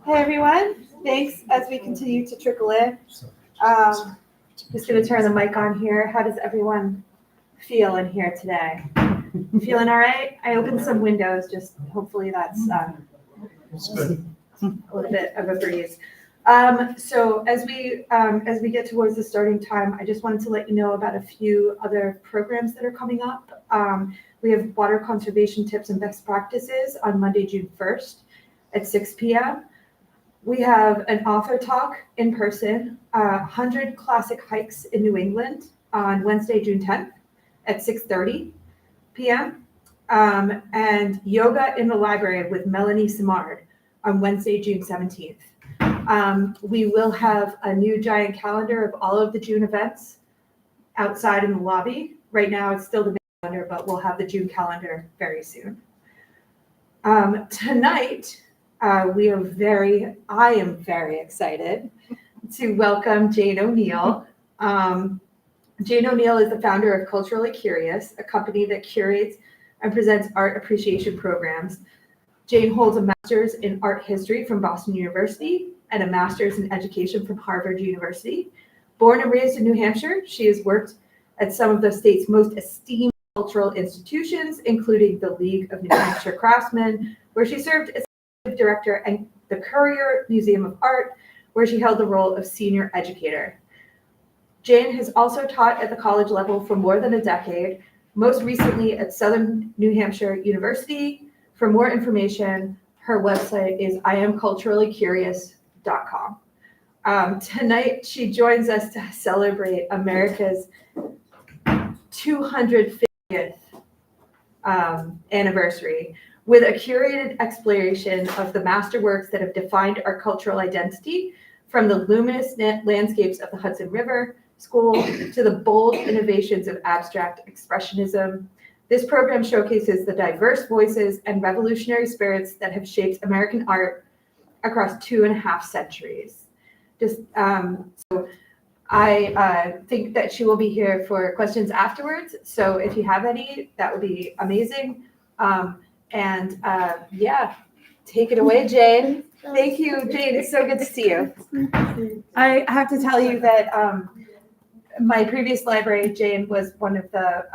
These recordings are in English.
Hey everyone, thanks as we continue to trickle in. Just going to turn the mic on here. How does everyone feel in here today? Feeling all right? I opened some windows, just hopefully that's a little bit of a breeze. So as we get towards the starting time, I just wanted to let you know about a few other programs that are coming up. We have water conservation tips and best practices on Monday, June 1st at 6 p.m. We have an author talk in person, 100 classic hikes in New England on Wednesday, June 10th at 6:30 p.m. And yoga in the library with Melanie Simard on Wednesday, June 17th. We will have a new giant calendar of all of the June events outside in the lobby. Right now it's still the calendar, but we'll have the June calendar very soon. Tonight, I am very excited to welcome Jane Oneail. Jane Oneail is the founder of Culturally Curious, a company that curates and presents art appreciation programs. Jane holds a master's in art history from Boston University and a master's in education from Harvard University. Born and raised in New Hampshire, she has worked at some of the state's most esteemed cultural institutions, including the League of New Hampshire Craftsmen, where she served as director, and the Currier Museum of Art, where she held the role of Senior Educator. Jane has also taught at the college level for more than a decade, most recently at Southern New Hampshire University. For more information, her website is iamculturallycurious.com. Tonight, she joins us to celebrate America's 250th anniversary with a curated exploration of the masterworks that have defined our cultural identity, from the luminous landscapes of the Hudson River School to the bold innovations of Abstract Expressionism. This program showcases the diverse voices and revolutionary spirits that have shaped American art across 2.5 centuries. So I think that she will be here for questions afterwards. So if you have any, that would be amazing. Yeah, take it away, Jane. Thank you, Jane. It's so good to see you. I have to tell you that my previous library, Jane, was one of the,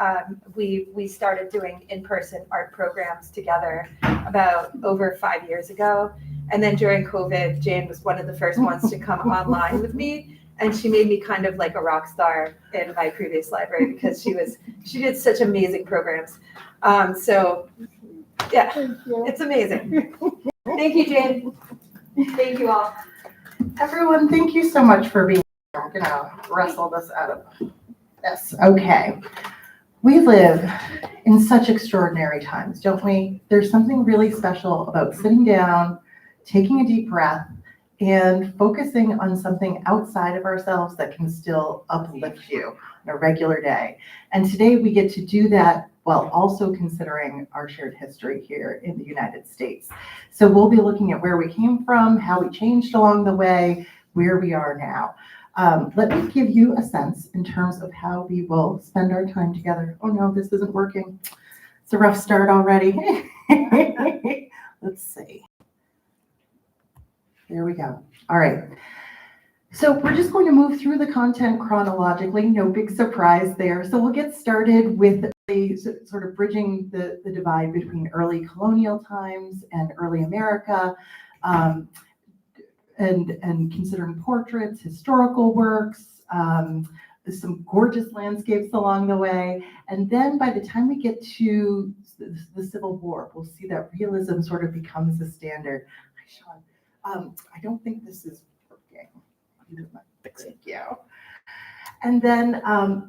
we started doing in-person art programs together about over 5 years ago. And then during COVID, Jane was one of the first ones to come online with me. And she made me kind of like a rock star in my previous library because she did such amazing programs. Yeah, it's amazing. Thank you, Jane. Thank you all. Everyone, thank you so much for being here. I'm gonna wrestle this out of this. Okay. We live in such extraordinary times, don't we? There's something really special about sitting down, taking a deep breath, and focusing on something outside of ourselves that can still uplift you on a regular day. And today we get to do that while also considering our shared history here in the United States. So we'll be looking at where we came from, how we changed along the way, where we are now. Let me give you a sense in terms of how we will spend our time together. Oh no, this isn't working. It's a rough start already. Let's see. There we go. All right. So we're just going to move through the content chronologically. No big surprise there. So we'll get started with sort of bridging the divide between early colonial times and early America, and considering portraits, historical works, some gorgeous landscapes along the way. And then by the time we get to the Civil War, we'll see that realism sort of becomes the standard. Hi, Sean. I don't think this is working. Thank you. And then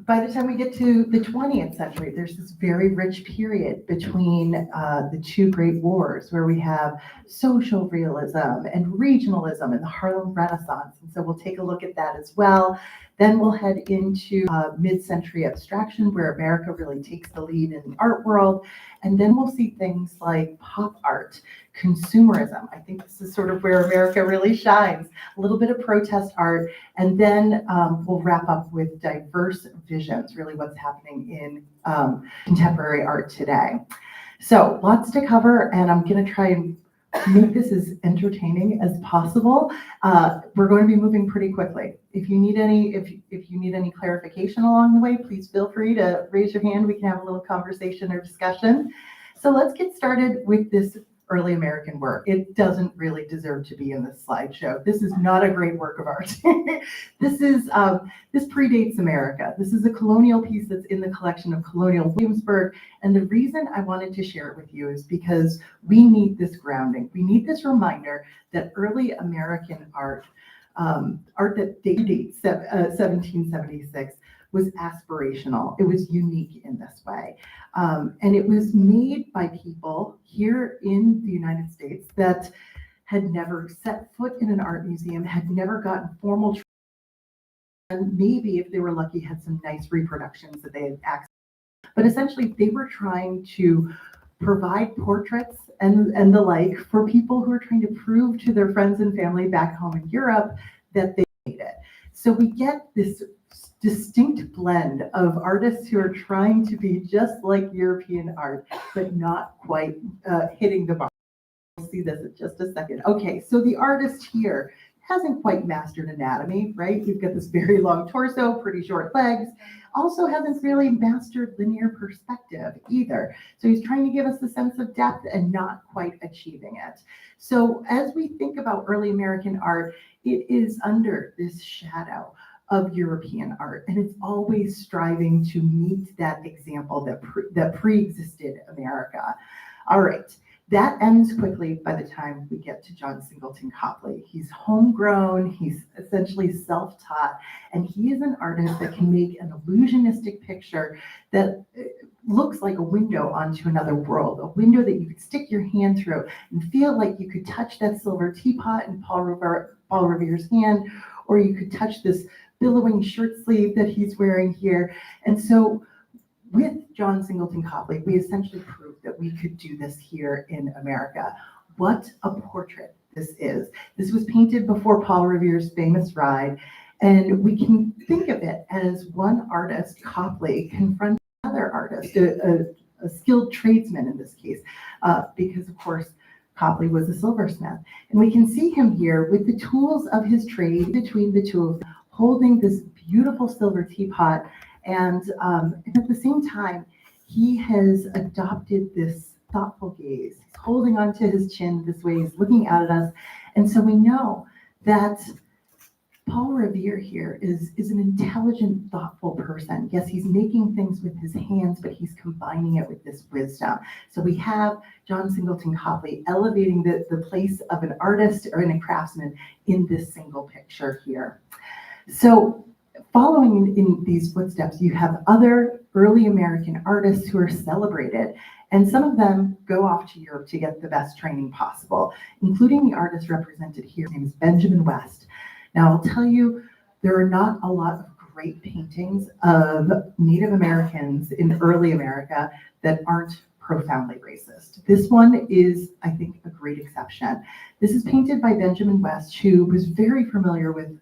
by the time we get to the 20th century, there's this very rich period between the two great wars where we have social realism and regionalism and the Harlem Renaissance. And so we'll take a look at that as well. Then we'll head into mid-century abstraction, where America really takes the lead in the art world. And then we'll see things like pop art, consumerism. I think this is sort of where America really shines. A little bit of protest art. And then we'll wrap up with diverse visions, really what's happening in contemporary art today. So lots to cover, and I'm going to try and make this as entertaining as possible. We're going to be moving pretty quickly. If you need any clarification along the way, please feel free to raise your hand. We can have a little conversation or discussion. So let's get started with this early American work. It doesn't really deserve to be in this slideshow. This is not a great work of art. This predates America. This is a colonial piece that's in the collection of Colonial Williamsburg. And the reason I wanted to share it with you is because we need this grounding. We need this reminder that early American art, art that dates 1776, was aspirational. It was unique in this way. And it was made by people here in the United States that had never set foot in an art museum, had never gotten formal training, and maybe if they were lucky, had some nice reproductions that they had access to. But essentially, they were trying to provide portraits and the like for people who are trying to prove to their friends and family back home in Europe that they made it. So we get this distinct blend of artists who are trying to be just like European art, but not quite hitting the bar. We'll see this in just a second. Okay, so the artist here hasn't quite mastered anatomy, right? We've got this very long torso, pretty short legs, also hasn't really mastered linear perspective either. So he's trying to give us the sense of depth and not quite achieving it. So as we think about early American art, it is under this shadow of European art, and it's always striving to meet that example that pre-existed America. All right, that ends quickly by the time we get to John Singleton Copley. He's homegrown, he's essentially self-taught, and he is an artist that can make an illusionistic picture that looks like a window onto another world, a window that you could stick your hand through and feel like you could touch that silver teapot in Paul Revere's hand, or you could touch this billowing shirt sleeve that he's wearing here. And so with John Singleton Copley, we essentially proved that we could do this here in America. What a portrait this is. This was painted before Paul Revere's famous ride, and we can think of it as one artist, Copley, confronting another artist, a skilled tradesman in this case, because of course, Copley was a silversmith. And we can see him here with the tools of his trade between the two of them, holding this beautiful silver teapot. And at the same time, he has adopted this thoughtful gaze. He's holding onto his chin this way, he's looking out at us. And so we know that Paul Revere here is an intelligent, thoughtful person. Yes, he's making things with his hands, but he's combining it with this wisdom. So we have John Singleton Copley elevating the place of an artist or a craftsman in this single picture here. So following in these footsteps, you have other early American artists who are celebrated, and some of them go off to Europe to get the best training possible, including the artist represented here. His name is Benjamin West. Now, I'll tell you, there are not a lot of great paintings of Native Americans in early America that aren't profoundly racist. This one is, I think, a great exception. This is painted by Benjamin West, who was very familiar with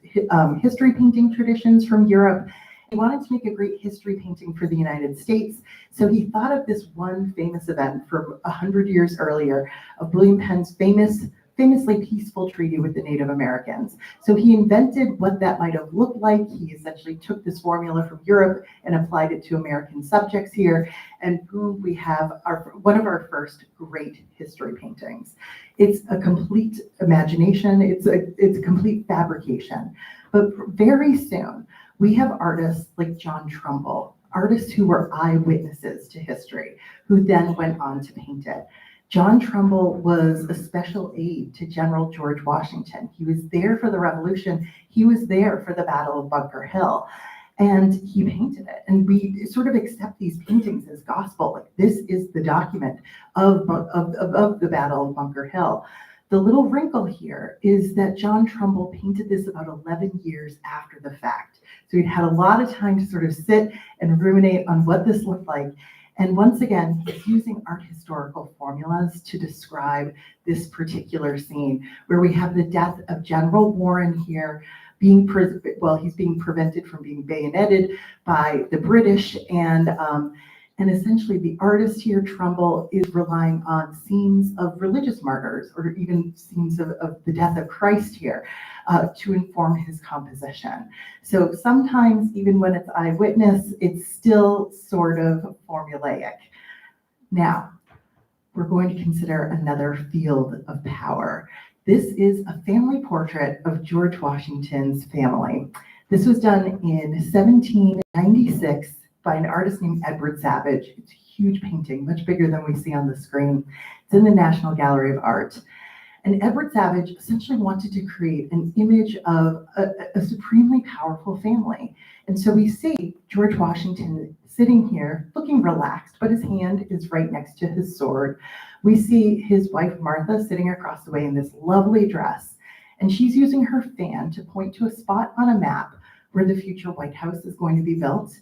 history painting traditions from Europe. He wanted to make a great history painting for the United States, so he thought of this one famous event from 100 years earlier of William Penn's famously peaceful treaty with the Native Americans. So he invented what that might have looked like. He essentially took this formula from Europe and applied it to American subjects here, and boom, we have one of our first great history paintings. It's a complete imagination, it's a complete fabrication. But very soon, we have artists like John Trumbull, artists who were eyewitnesses to history, who then went on to paint it. John Trumbull was a special aide to General George Washington. He was there for the Revolution. He was there for the Battle of Bunker Hill, and he painted it. And we sort of accept these paintings as gospel. Like, this is the document of the Battle of Bunker Hill. The little wrinkle here is that John Trumbull painted this about 11 years after the fact. So he'd had a lot of time to sort of sit and ruminate on what this looked like. And once again, he's using art historical formulas to describe this particular scene, where we have the death of General Warren here, he's being prevented from being bayoneted by the British, and And essentially the artist here, Trumbull, is relying on scenes of religious martyrs or even scenes of the death of Christ here to inform his composition. So sometimes even when it's eyewitness, it's still sort of formulaic. Now, we're going to consider another field of power. This is a family portrait of George Washington's family. This was done in 1796 by an artist named Edward Savage. It's a huge painting, much bigger than we see on the screen. It's in the National Gallery of Art. And Edward Savage essentially wanted to create an image of a supremely powerful family. And so we see George Washington sitting here looking relaxed, but his hand is right next to his sword. We see his wife Martha sitting across the way in this lovely dress, and she's using her fan to point to a spot on a map where the future White House is going to be built.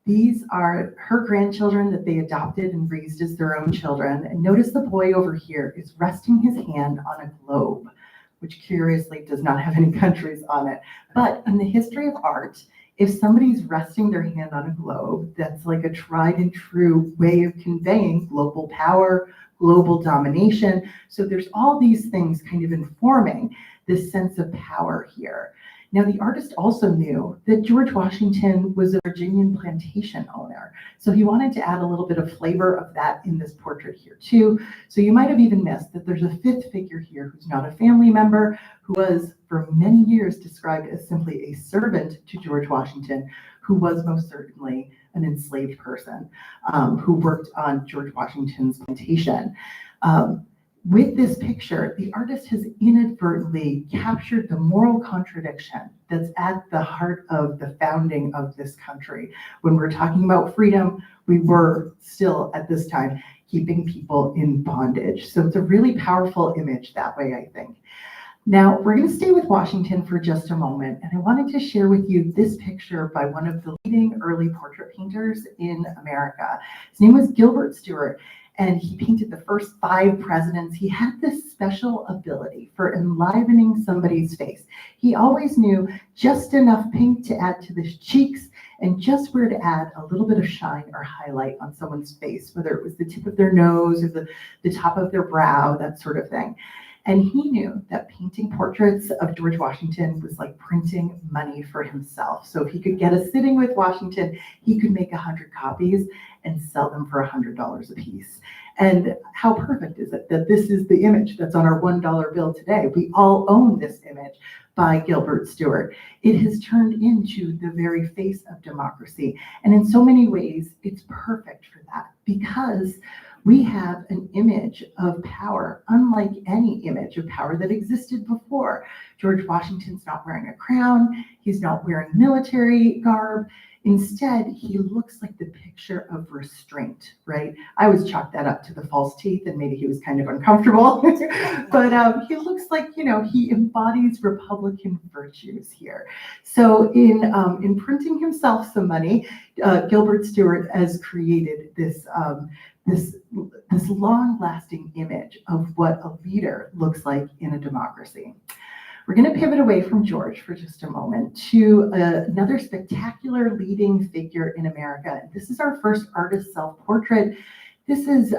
These are her grandchildren that they adopted and raised as their own children. And notice the boy over here is resting his hand on a globe, which curiously does not have any countries on it. But in the history of art, if somebody's resting their hand on a globe, that's like a tried and true way of conveying global power, global domination. So there's all these things kind of informing this sense of power here. Now, the artist also knew that George Washington was a Virginian plantation owner. So he wanted to add a little bit of flavor of that in this portrait here too. So you might have even missed that there's a fifth figure here who's not a family member, who was for many years described as simply a servant to George Washington, who was most certainly an enslaved person who worked on George Washington's plantation. With this picture, the artist has inadvertently captured the moral contradiction that's at the heart of the founding of this country. When we're talking about freedom, we were still at this time keeping people in bondage. So it's a really powerful image that way, I think. Now, we're going to stay with Washington for just a moment, and I wanted to share with you this picture by one of the leading early portrait painters in America. His name was Gilbert Stuart, and he painted the first 5 presidents. He had this special ability for enlivening somebody's face. He always knew just enough pink to add to the cheeks and just where to add a little bit of shine or highlight on someone's face, whether it was the tip of their nose or the top of their brow, that sort of thing. And he knew that painting portraits of George Washington was like printing money for himself. So if he could get a sitting with Washington, he could make 100 copies and sell them for $100 a piece. And how perfect is it that this is the image that's on our $1 bill today? We all own this image by Gilbert Stuart. It has turned into the very face of democracy. And in so many ways, it's perfect for that, because we have an image of power unlike any image of power that existed before. George Washington's not wearing a crown. He's not wearing military garb. Instead, he looks like the picture of restraint, right? I always chalk that up to the false teeth, and maybe he was kind of uncomfortable. But he looks like, you know, he embodies Republican virtues here. So in printing himself some money, Gilbert Stuart has created this long-lasting image of what a leader looks like in a democracy. We're going to pivot away from George for just a moment to another spectacular leading figure in America. This is our first artist self-portrait. This is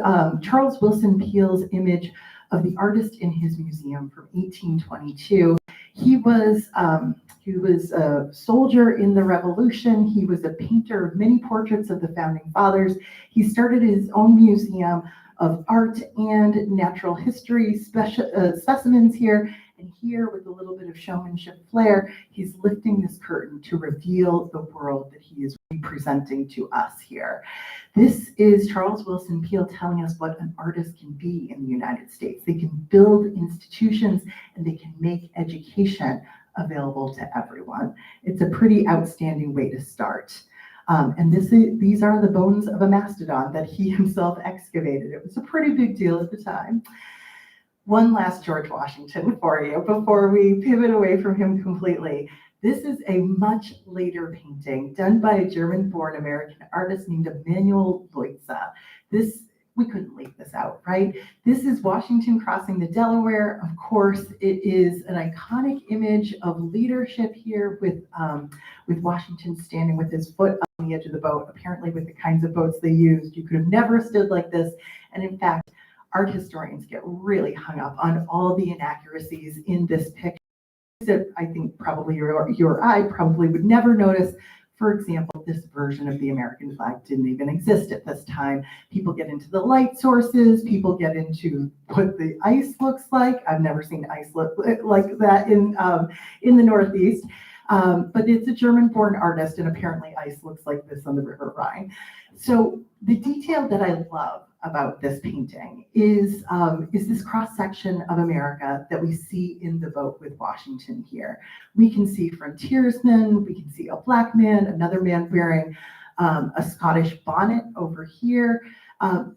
Charles Willson Peale's image of the artist in his museum from 1822. He was a soldier in the Revolution. He was a painter of many portraits of the founding fathers. He started his own museum of art and natural history specimens here. And here, with a little bit of showmanship flair, he's lifting this curtain to reveal the world that he is representing to us here. This is Charles Willson Peale telling us what an artist can be in the United States. They can build institutions and they can make education available to everyone. It's a pretty outstanding way to start. And these are the bones of a mastodon that he himself excavated. It was a pretty big deal at the time. One last George Washington for you before we pivot away from him completely. This is a much later painting done by a German-born American artist named Emanuel Leutze. We couldn't leave this out, right? This is Washington crossing the Delaware. Of course, it is an iconic image of leadership here with Washington standing with his foot on the edge of the boat. Apparently with the kinds of boats they used, you could have never stood like this. And in fact, art historians get really hung up on all the inaccuracies in this picture that I think probably you or I probably would never notice. For example, this version of the American flag didn't even exist at this time. People get into the light sources, people get into what the ice looks like. I've never seen ice look like that in the Northeast. But it's a German-born artist, and apparently ice looks like this on the River Rhine. So the detail that I love about this painting is this cross-section of America that we see in the boat with Washington here. We can see frontiersmen, we can see a black man, another man wearing a Scottish bonnet over here.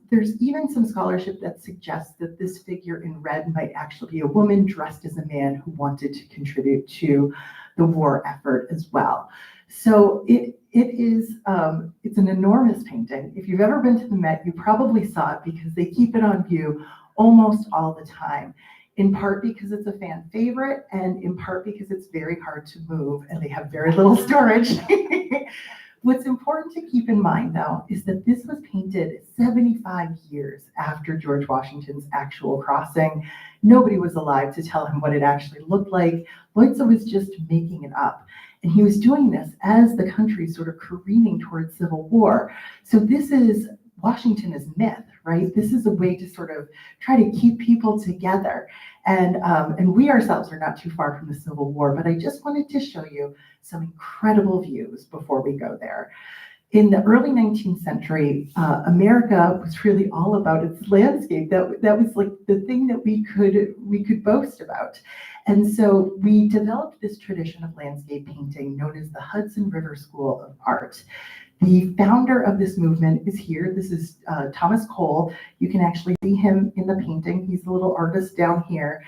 There's even some scholarship that suggests that this figure in red might actually be a woman dressed as a man who wanted to contribute to the war effort as well. So it's an enormous painting. If you've ever been to the Met, you probably saw it because they keep it on view almost all the time, in part because it's a fan favorite and in part because it's very hard to move and they have very little storage. What's important to keep in mind, though, is that this was painted 75 years after George Washington's actual crossing. Nobody was alive to tell him what it actually looked like. Leutze was just making it up. And he was doing this as the country sort of careening towards civil war. So this is Washington as myth, right? This is a way to sort of try to keep people together. And we ourselves are not too far from the Civil War, but I just wanted to show you some incredible views before we go there. In the early 19th century, America was really all about its landscape. That was like the thing that we could boast about. And so we developed this tradition of landscape painting known as the Hudson River School of Art. The founder of this movement is here. This is Thomas Cole. You can actually see him in the painting. He's the little artist down here.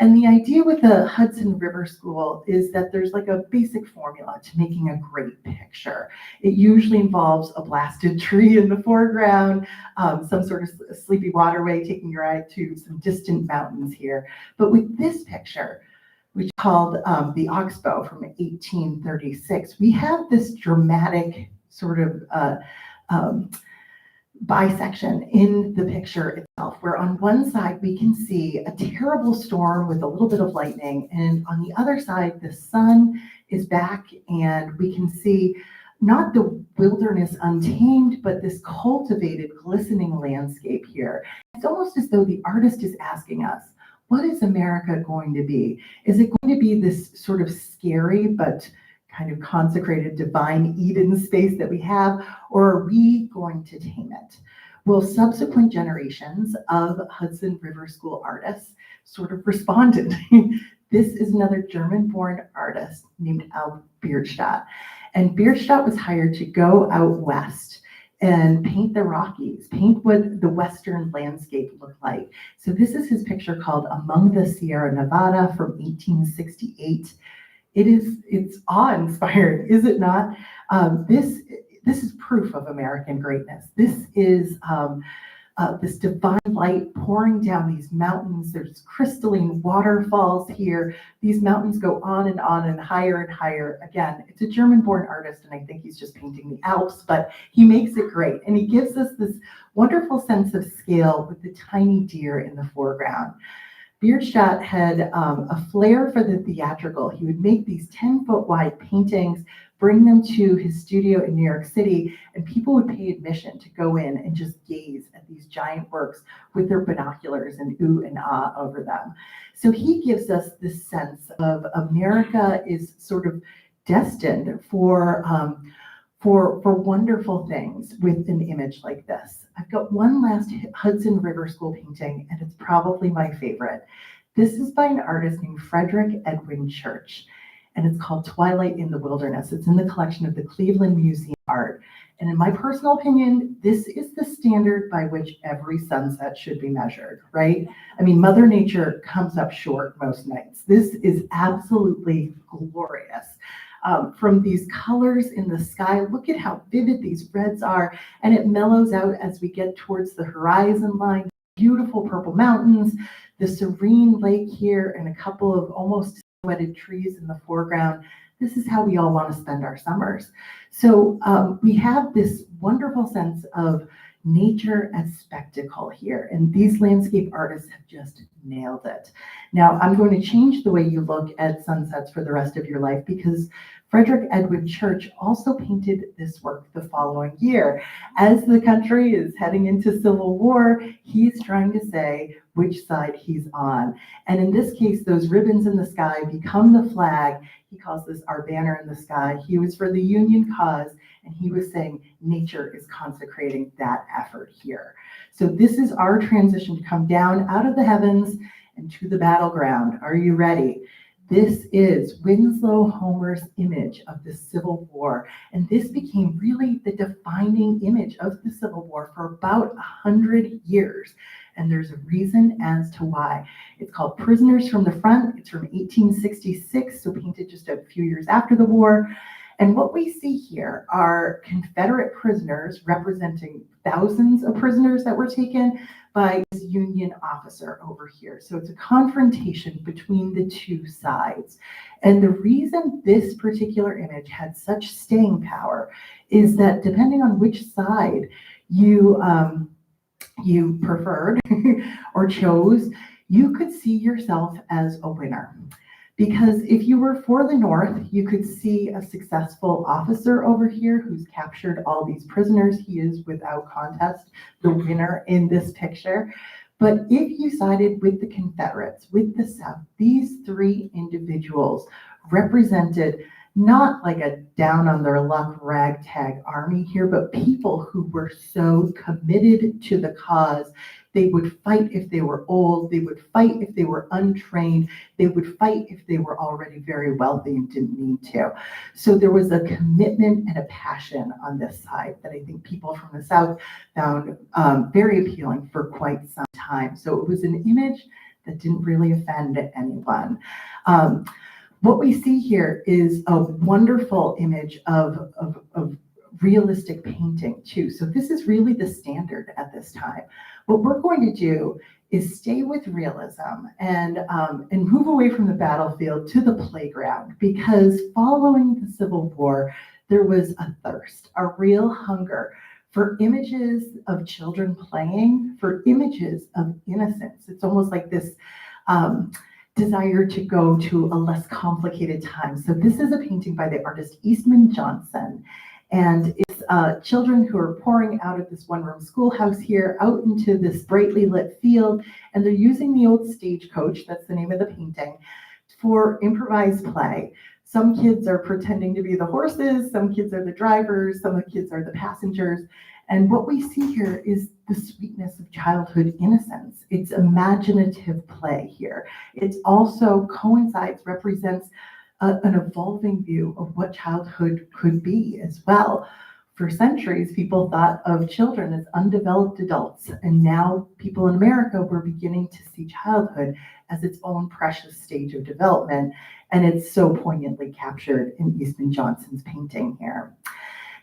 And the idea with the Hudson River School is that there's like a basic formula to making a great picture. It usually involves a blasted tree in the foreground, some sort of sleepy waterway taking your eye to some distant mountains here. But with this picture, which is called the Oxbow from 1836, we have this dramatic sort of bisection in the picture itself, where on one side we can see a terrible storm with a little bit of lightning, and on the other side the sun is back and we can see not the wilderness untamed, but this cultivated, glistening landscape here. It's almost as though the artist is asking us, what is America going to be? Is it going to be this sort of scary but kind of consecrated divine Eden space that we have, or are we going to tame it? Well, subsequent generations of Hudson River School artists sort of responded. This is another German-born artist named Albert Bierstadt. And Bierstadt was hired to go out west and paint the Rockies, paint what the Western landscape looked like. So this is his picture called Among the Sierra Nevada from 1868. It's awe-inspiring, is it not? This is proof of American greatness. This is this divine light pouring down these mountains. There's crystalline waterfalls here. These mountains go on and higher and higher. Again, it's a German-born artist, and I think he's just painting the Alps, but he makes it great. And he gives us this wonderful sense of scale with the tiny deer in the foreground. Bierstadt had a flair for the theatrical. He would make these 10-foot wide paintings, bring them to his studio in New York City, and people would pay admission to go in and just gaze at these giant works with their binoculars and ooh and ah over them. So he gives us this sense of America is sort of destined for wonderful things with an image like this. I've got one last Hudson River School painting, and it's probably my favorite. This is by an artist named Frederick Edwin Church, and it's called Twilight in the Wilderness. It's in the collection of the Cleveland Museum of Art. And in my personal opinion, this is the standard by which every sunset should be measured, right? I mean, Mother Nature comes up short most nights. This is absolutely glorious. From these colors in the sky, look at how vivid these reds are, and it mellows out as we get towards the horizon line. Beautiful purple mountains, the serene lake here, and a couple of almost wedded trees in the foreground. This is how we all want to spend our summers. So we have this wonderful sense of nature as spectacle here, and these landscape artists have just nailed it. Now, I'm going to change the way you look at sunsets for the rest of your life, because Frederick Edwin Church also painted this work the following year. As the country is heading into civil war, he's trying to say which side he's on. And in this case, those ribbons in the sky become the flag. He calls this our banner in the sky. He was for the Union cause, and he was saying nature is consecrating that effort here. So this is our transition to come down out of the heavens and to the battleground. Are you ready? This is Winslow Homer's image of the Civil War, and this became really the defining image of the Civil War for about 100 years. And there's a reason as to why. It's called Prisoners from the Front. It's from 1866, so painted just a few years after the war. And what we see here are Confederate prisoners representing thousands of prisoners that were taken by this Union officer over here. So it's a confrontation between the two sides. And the reason this particular image had such staying power is that depending on which side you preferred or chose, you could see yourself as a winner. Because if you were for the North, you could see a successful officer over here who's captured all these prisoners. He is, without contest, the winner in this picture. But if you sided with the Confederates, with the South, these three individuals represented not like a down on their luck ragtag army here, but people who were so committed to the cause. They would fight if they were old, they would fight if they were untrained, they would fight if they were already very wealthy and didn't need to. So there was a commitment and a passion on this side that I think people from the South found very appealing for quite some time. So it was an image that didn't really offend anyone. What we see here is a wonderful image of realistic painting too. So this is really the standard at this time. What we're going to do is stay with realism and move away from the battlefield to the playground, because following the Civil War, there was a thirst, a real hunger for images of children playing, for images of innocence. It's almost like this desire to go to a less complicated time. So this is a painting by the artist Eastman Johnson. And it's children who are pouring out of this one-room schoolhouse here out into this brightly lit field. And they're using the old stagecoach, that's the name of the painting, for improvised play. Some kids are pretending to be the horses, some kids are the drivers, some of the kids are the passengers. And what we see here is the sweetness of childhood innocence. It's imaginative play here. It also coincides, represents an evolving view of what childhood could be as well. For centuries, people thought of children as undeveloped adults, and now people in America were beginning to see childhood as its own precious stage of development, and it's so poignantly captured in Eastman Johnson's painting here.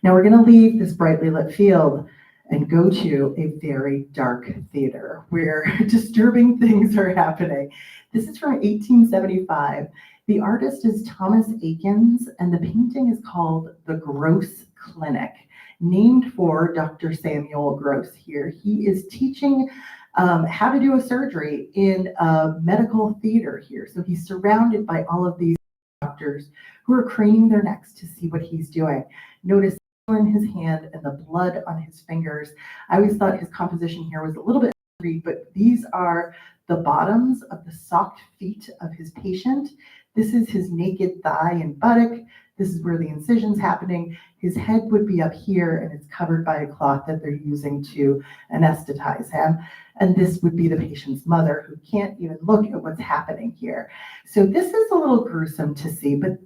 Now we're going to leave this brightly lit field and go to a very dark theater where disturbing things are happening. This is from 1875. The artist is Thomas Akins, and the painting is called The Gross Clinic, named for Dr. Samuel Gross here. He is teaching how to do a surgery in a medical theater here. So he's surrounded by all of these doctors who are craning their necks to see what he's doing. Notice in his hand and the blood on his fingers. I always thought his composition here was a little bit free, but these are the bottoms of the socked feet of his patient. This is his naked thigh and buttock. This is where the incision's happening. His head would be up here, and it's covered by a cloth that they're using to anesthetize him. And this would be the patient's mother, who can't even look at what's happening here. So this is a little gruesome to see, but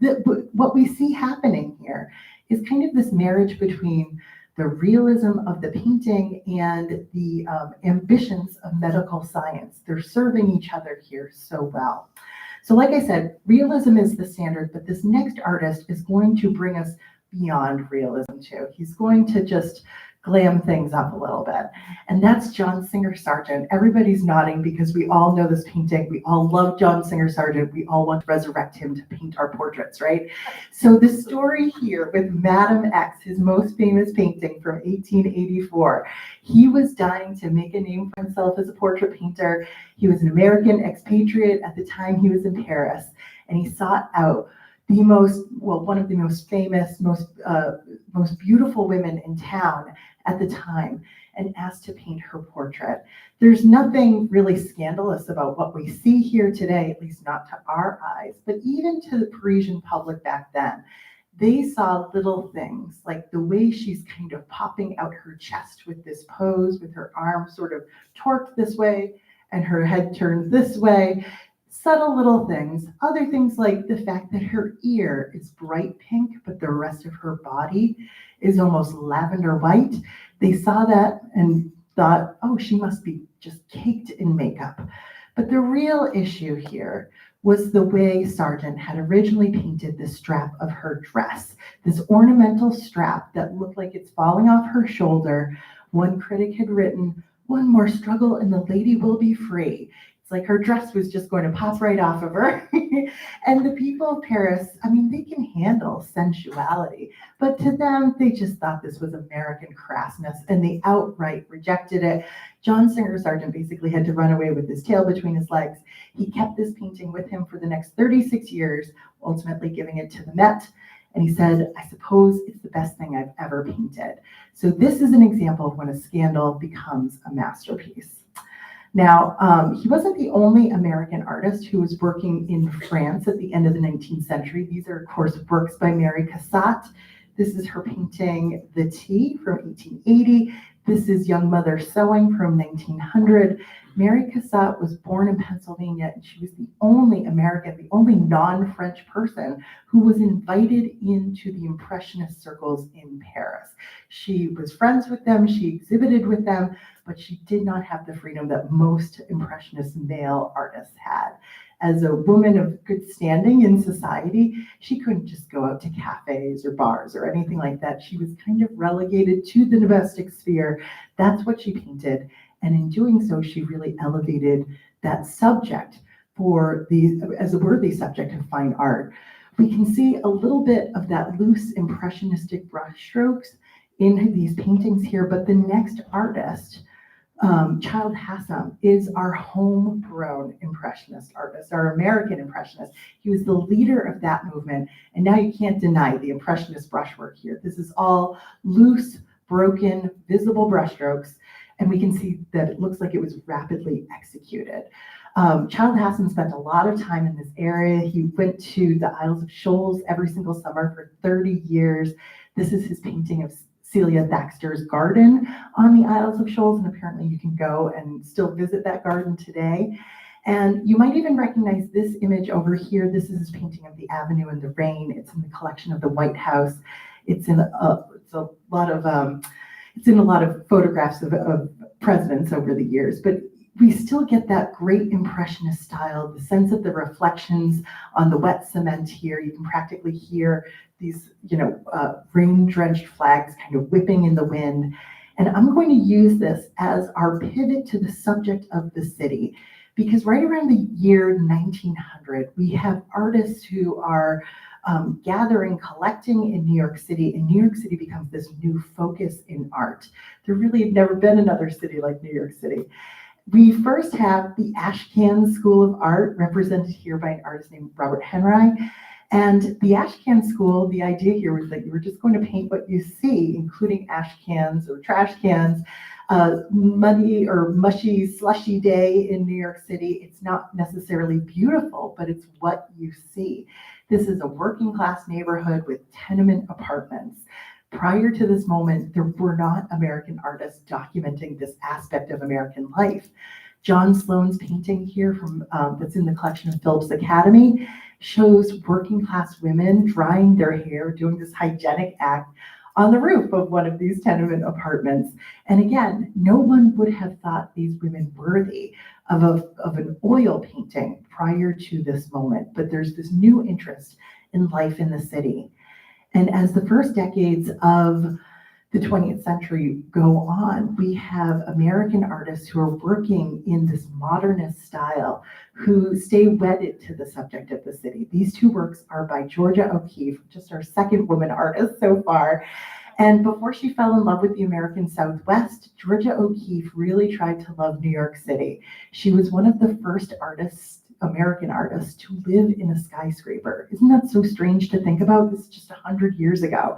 what we see happening here is kind of this marriage between the realism of the painting and the ambitions of medical science. They're serving each other here so well. So like I said, realism is the standard, but this next artist is going to bring us beyond realism too. He's going to just glam things up a little bit. And that's John Singer Sargent. Everybody's nodding because we all know this painting. We all love John Singer Sargent. We all want to resurrect him to paint our portraits, right? So the story here with Madame X, his most famous painting from 1884, he was dying to make a name for himself as a portrait painter. He was an American expatriate at the time he was in Paris, and he sought out one of the most famous, most beautiful women in town at the time, and asked to paint her portrait. There's nothing really scandalous about what we see here today, at least not to our eyes, but even to the Parisian public back then, they saw little things like the way she's kind of popping out her chest with this pose, with her arms sort of torqued this way and her head turned this way. Subtle little things. Other things like the fact that her ear is bright pink, but the rest of her body is almost lavender white. They saw that and thought, oh, she must be just caked in makeup. But the real issue here was the way Sargent had originally painted the strap of her dress, this ornamental strap that looked like it's falling off her shoulder. One critic had written, "One more struggle and the lady will be free." It's like her dress was just going to pop right off of her. And the people of Paris, I mean, they can handle sensuality, but to them, they just thought this was American crassness and they outright rejected it. John Singer Sargent basically had to run away with his tail between his legs. He kept this painting with him for the next 36 years, ultimately giving it to the Met. And he said, "I suppose it's the best thing I've ever painted." So this is an example of when a scandal becomes a masterpiece. Now, he wasn't the only American artist who was working in France at the end of the 19th century. These are, of course, works by Mary Cassatt. This is her painting, The Tea, from 1880. This is Young Mother Sewing from 1900. Mary Cassatt was born in Pennsylvania, and she was the only American, the only non-French person who was invited into the Impressionist circles in Paris. She was friends with them, she exhibited with them, but she did not have the freedom that most Impressionist male artists had. As a woman of good standing in society, she couldn't just go out to cafes or bars or anything like that. She was kind of relegated to the domestic sphere. That's what she painted. And in doing so, she really elevated that subject as a worthy subject of fine art. We can see a little bit of that loose impressionistic brushstrokes in these paintings here, but the next artist, Childe Hassam, is our homegrown Impressionist artist, our American Impressionist. He was the leader of that movement, and now you can't deny the Impressionist brushwork here. This is all loose, broken, visible brushstrokes, and we can see that it looks like it was rapidly executed. Childe Hassam spent a lot of time in this area. He went to the Isles of Shoals every single summer for 30 years. This is his painting of Celia Thaxter's garden on the Isles of Shoals, and apparently you can go and still visit that garden today. And you might even recognize this image over here. This is his painting of the Avenue in the Rain. It's in the collection of the White House. It's in a lot of photographs of presidents over the years, but we still get that great Impressionist style, the sense of the reflections on the wet cement here. You can practically hear these, rain-drenched flags kind of whipping in the wind. And I'm going to use this as our pivot to the subject of the city, because right around the year 1900, we have artists who are gathering, collecting in New York City, and New York City becomes this new focus in art. There really had never been another city like New York City. We first have the Ashcan School of Art, represented here by an artist named Robert Henry. And the Ashcan School, the idea here was that you were just going to paint what you see, including ash cans or trash cans, muddy or mushy, slushy day in New York City. It's not necessarily beautiful, but it's what you see. This is a working class neighborhood with tenement apartments. Prior to this moment, there were not American artists documenting this aspect of American life. John Sloan's painting here that's in the collection of Phillips Academy shows working class women drying their hair, doing this hygienic act on the roof of one of these tenement apartments. And again, no one would have thought these women worthy of an oil painting prior to this moment, but there's this new interest in life in the city. And as the first decades of the 20th century go on, we have American artists who are working in this modernist style who stay wedded to the subject of the city. These two works are by Georgia O'Keeffe, just our second woman artist so far. And before she fell in love with the American Southwest, Georgia O'Keeffe really tried to love New York City. She was one of the first artists, American artists, to live in a skyscraper. Isn't that so strange to think about? This is just 100 years ago.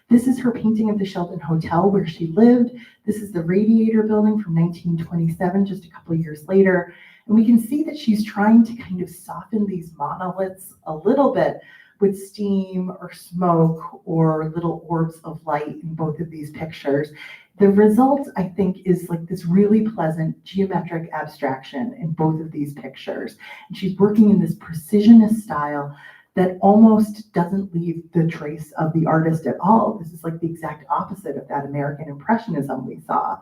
This is her painting of the Sheldon Hotel where she lived. This is the Radiator Building from 1927, just a couple of years later. And we can see that she's trying to kind of soften these monoliths a little bit with steam or smoke or little orbs of light in both of these pictures. The result, I think, is like this really pleasant geometric abstraction in both of these pictures. And she's working in this precisionist style that almost doesn't leave the trace of the artist at all. This is like the exact opposite of that American Impressionism we saw.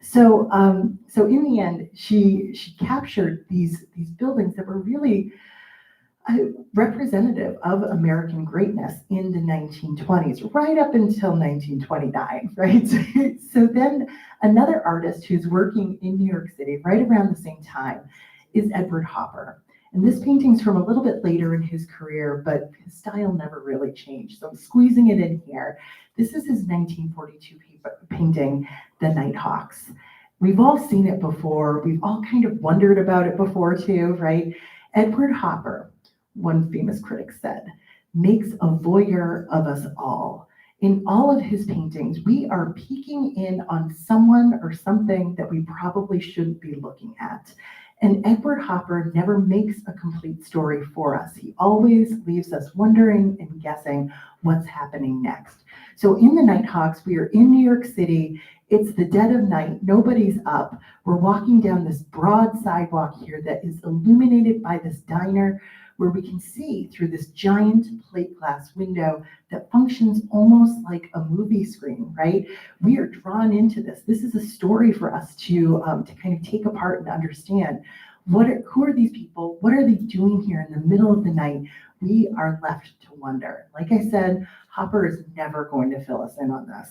So in the end, she captured these buildings that were really representative of American greatness in the 1920s, right up until 1929, right? So then another artist who's working in New York City right around the same time is Edward Hopper. And this painting's from a little bit later in his career, but his style never really changed. So I'm squeezing it in here. This is his 1942 painting, The Nighthawks. We've all seen it before. We've all kind of wondered about it before too, right? Edward Hopper, one famous critic said, makes a voyeur of us all. In all of his paintings, we are peeking in on someone or something that we probably shouldn't be looking at. And Edward Hopper never makes a complete story for us. He always leaves us wondering and guessing what's happening next. So in The Nighthawks, we are in New York City. It's the dead of night. Nobody's up. We're walking down this broad sidewalk here that is illuminated by this diner where we can see through this giant plate glass window that functions almost like a movie screen, right? We are drawn into this. This is a story for us to kind of take apart and understand. Who are these people? What are they doing here in the middle of the night? We are left to wonder. Like I said, Hopper is never going to fill us in on this.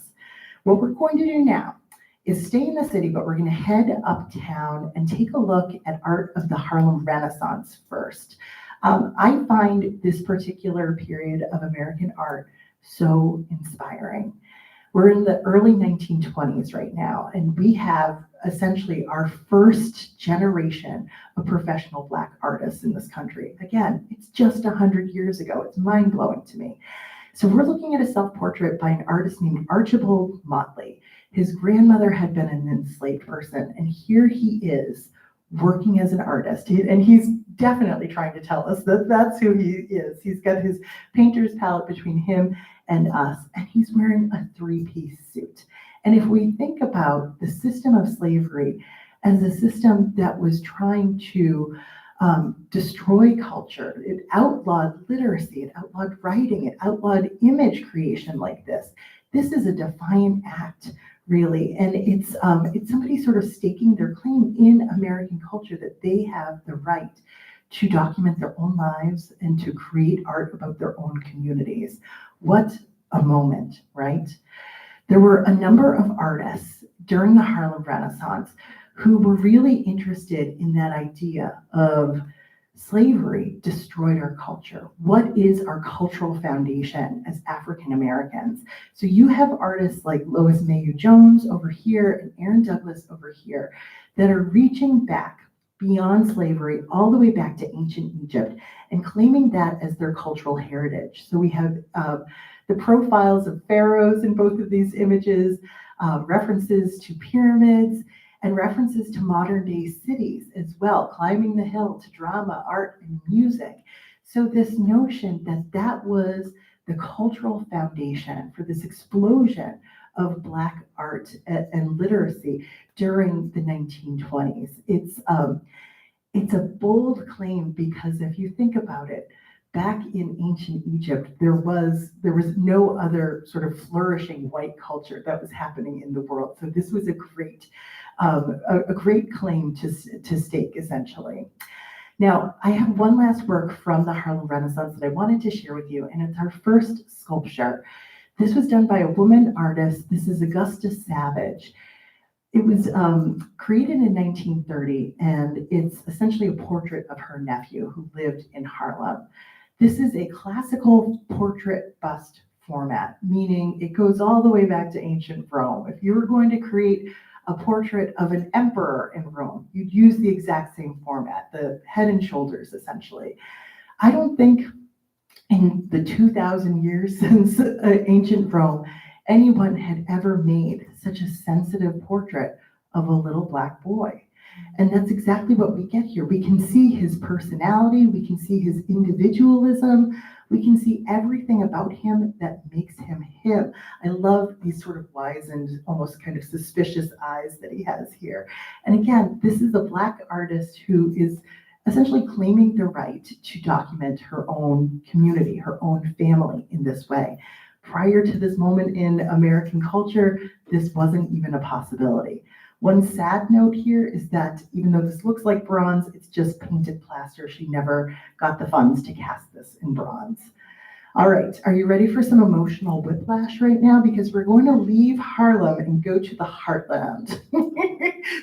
What we're going to do now is stay in the city, but we're going to head uptown and take a look at art of the Harlem Renaissance first. I find this particular period of American art so inspiring. We're in the early 1920s right now, and we have essentially our first generation of professional Black artists in this country. Again, it's just 100 years ago. It's mind-blowing to me. So we're looking at a self-portrait by an artist named Archibald Motley. His grandmother had been an enslaved person, and here he is working as an artist. And he's definitely trying to tell us that that's who he is. He's got his painter's palette between him and us, and he's wearing a three-piece suit. And if we think about the system of slavery as a system that was trying to destroy culture, it outlawed literacy, it outlawed writing, it outlawed image creation like this. This is a defiant act, really, and it's somebody sort of staking their claim in American culture that they have the right to document their own lives and to create art about their own communities. What a moment, right? There were a number of artists during the Harlem Renaissance who were really interested in that idea of slavery destroyed our culture. What is our cultural foundation as African Americans? So you have artists like Lois Mailloux Jones over here and Aaron Douglas over here that are reaching back beyond slavery all the way back to ancient Egypt and claiming that as their cultural heritage. So we have the profiles of pharaohs in both of these images, references to pyramids, and references to modern day cities as well, climbing the hill to drama, art, and music. So this notion that that was the cultural foundation for this explosion of Black art and literacy during the 1920s. It's a bold claim because if you think about it, back in ancient Egypt, there was no other sort of flourishing white culture that was happening in the world. So this was a great claim to stake, essentially. Now, I have one last work from the Harlem Renaissance that I wanted to share with you, and it's our first sculpture. This was done by a woman artist. This is Augusta Savage. It was created in 1930, and it's essentially a portrait of her nephew who lived in Harlem. This is a classical portrait bust format, meaning it goes all the way back to ancient Rome. If you were going to create a portrait of an emperor in Rome, you'd use the exact same format, the head and shoulders, essentially. I don't think in the 2,000 years since ancient Rome, anyone had ever made such a sensitive portrait of a little black boy. And that's exactly what we get here. We can see his personality, we can see his individualism, we can see everything about him that makes him him. I love these sort of wizened, almost kind of suspicious eyes that he has here. And again, this is a Black artist who is essentially claiming the right to document her own community, her own family in this way. Prior to this moment in American culture, this wasn't even a possibility. One sad note here is that even though this looks like bronze, it's just painted plaster. She never got the funds to cast this in bronze. All right, are you ready for some emotional whiplash right now? Because we're going to leave Harlem and go to the heartland.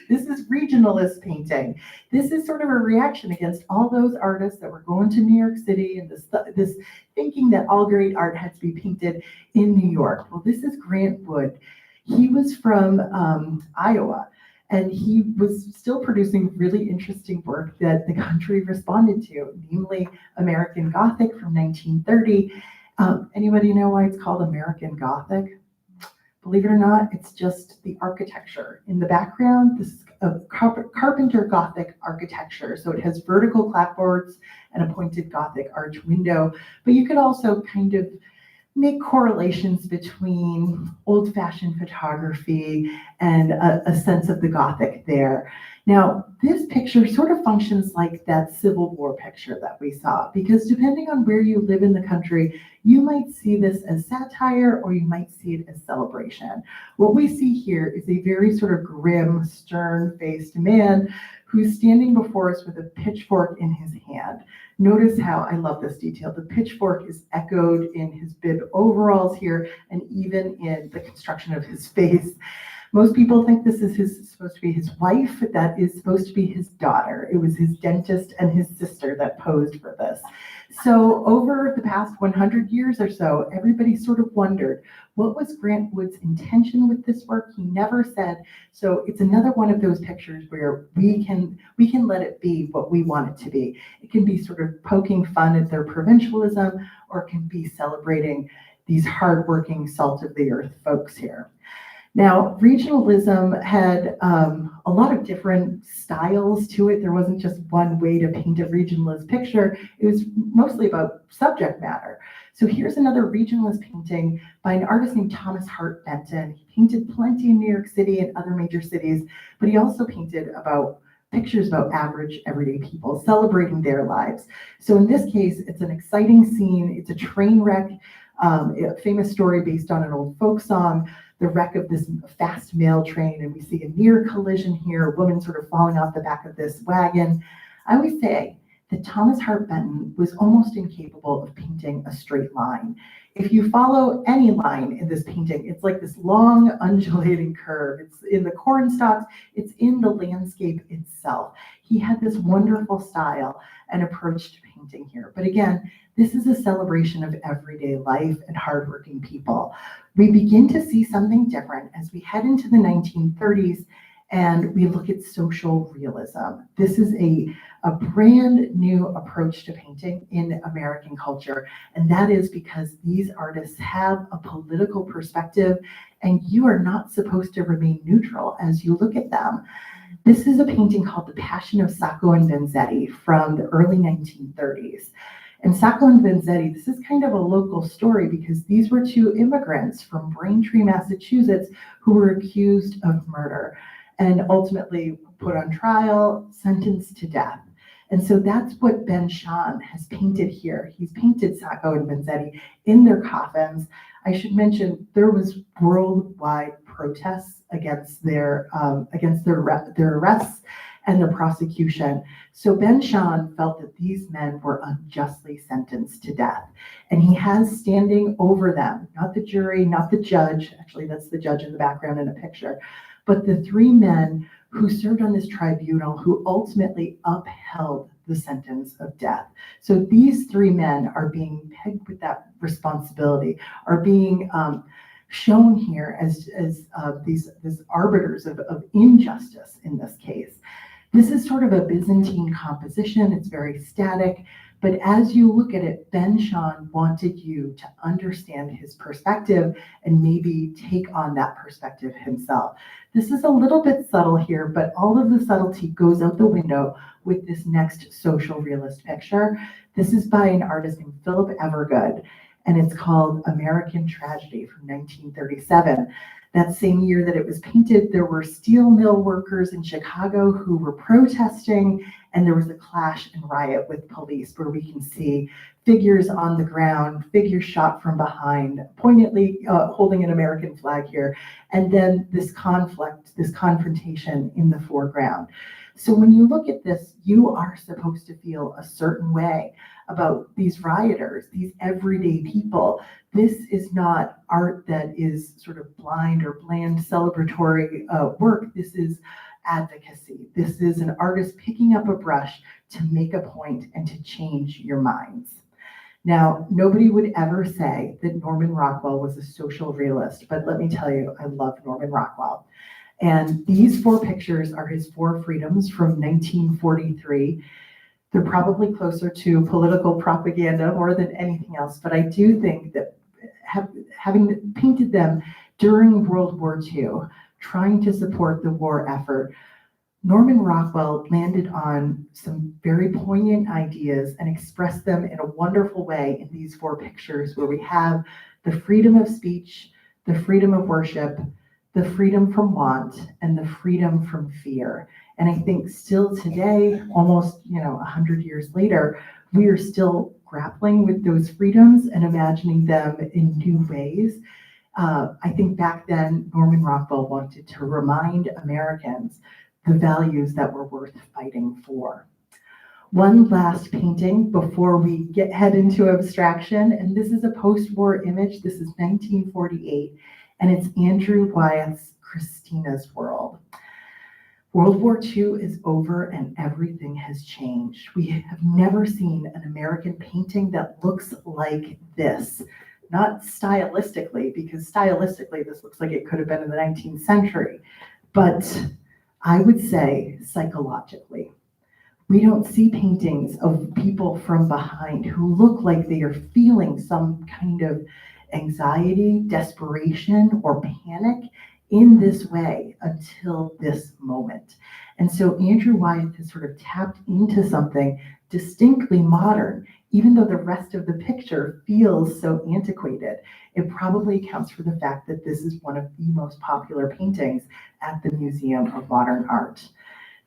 This is regionalist painting. This is sort of a reaction against all those artists that were going to New York City and this thinking that all great art had to be painted in New York. Well, this is Grant Wood. He was from Iowa, and he was still producing really interesting work that the country responded to, namely American Gothic from 1930. Anybody know why it's called American Gothic? Believe it or not, it's just the architecture. In the background, this is a Carpenter Gothic architecture. So it has vertical clapboards and a pointed Gothic arch window, but you could also kind of make correlations between old-fashioned photography and a sense of the Gothic there. Now, this picture sort of functions like that Civil War picture that we saw, because depending on where you live in the country, you might see this as satire or you might see it as celebration. What we see here is a very sort of grim, stern-faced man who's standing before us with a pitchfork in his hand. Notice how, I love this detail, the pitchfork is echoed in his bib overalls here and even in the construction of his face. Most people think this is supposed to be his wife. That is supposed to be his daughter. It was his dentist and his sister that posed for this. So over the past 100 years or so, everybody sort of wondered, what was Grant Wood's intention with this work? He never said. So it's another one of those pictures where we can let it be what we want it to be. It can be sort of poking fun at their provincialism, or it can be celebrating these hardworking, salt of the earth folks here. Now, regionalism had a lot of different styles to it. There wasn't just one way to paint a regionalist picture. It was mostly about subject matter. So here's another regionalist painting by an artist named Thomas Hart Benton. He painted plenty in New York City and other major cities, but he also painted pictures about average, everyday people, celebrating their lives. So in this case, it's an exciting scene. It's a train wreck, a famous story based on an old folk song, the wreck of this fast mail train, and we see a near collision here, a woman sort of falling off the back of this wagon. I always say that Thomas Hart Benton was almost incapable of painting a straight line. If you follow any line in this painting, it's like this long undulating curve. It's in the corn stalks, it's in the landscape itself. He had this wonderful style and approach to painting here. But again, this is a celebration of everyday life and hardworking people. We begin to see something different as we head into the 1930s and we look at social realism. This is a brand new approach to painting in American culture, and that is because these artists have a political perspective, and you are not supposed to remain neutral as you look at them. This is a painting called The Passion of Sacco and Vanzetti from the early 1930s. And Sacco and Vanzetti, this is kind of a local story because these were two immigrants from Braintree, Massachusetts, who were accused of murder and ultimately put on trial, sentenced to death. And so that's what Ben Shahn has painted here. He's painted Sacco and Vanzetti in their coffins. I should mention there was worldwide protests against their arrests, and the prosecution. So Ben Shahn felt that these men were unjustly sentenced to death. And he has standing over them, not the jury, not the judge, actually that's the judge in the background in a picture, but the three men who served on this tribunal who ultimately upheld the sentence of death. So these three men are being pegged with that responsibility, are being shown here as these arbiters of injustice in this case. This is sort of a Byzantine composition. It's very static. But as you look at it, Ben Shahn wanted you to understand his perspective and maybe take on that perspective himself. This is a little bit subtle here, but all of the subtlety goes out the window with this next social realist picture. This is by an artist named Philip Evergood, and it's called American Tragedy from 1937. That same year that it was painted, there were steel mill workers in Chicago who were protesting, and there was a clash and riot with police where we can see figures on the ground, figures shot from behind, poignantly holding an American flag here, and then this conflict, this confrontation in the foreground. So when you look at this, you are supposed to feel a certain way about these rioters, these everyday people. This is not art that is sort of blind or bland celebratory work. This is advocacy. This is an artist picking up a brush to make a point and to change your minds. Now, nobody would ever say that Norman Rockwell was a social realist, but let me tell you, I love Norman Rockwell. And these four pictures are his four freedoms from 1943. They're probably closer to political propaganda more than anything else, but I do think that having painted them during World War II, trying to support the war effort, Norman Rockwell landed on some very poignant ideas and expressed them in a wonderful way in these four pictures where we have the freedom of speech, the freedom of worship, the freedom from want, and the freedom from fear. And I think still today, almost 100 years later, we are still grappling with those freedoms and imagining them in new ways. I think back then, Norman Rockwell wanted to remind Americans the values that were worth fighting for. One last painting before we head into abstraction, and this is a post-war image. This is 1948, and it's Andrew Wyeth's Christina's World. World War II is over and everything has changed. We have never seen an American painting that looks like this. Not stylistically, because stylistically this looks like it could have been in the 19th century, but I would say psychologically. We don't see paintings of people from behind who look like they are feeling some kind of anxiety, desperation, or panic in this way until this moment. And so Andrew Wyeth has sort of tapped into something distinctly modern, even though the rest of the picture feels so antiquated. It probably accounts for the fact that this is one of the most popular paintings at the Museum of Modern Art.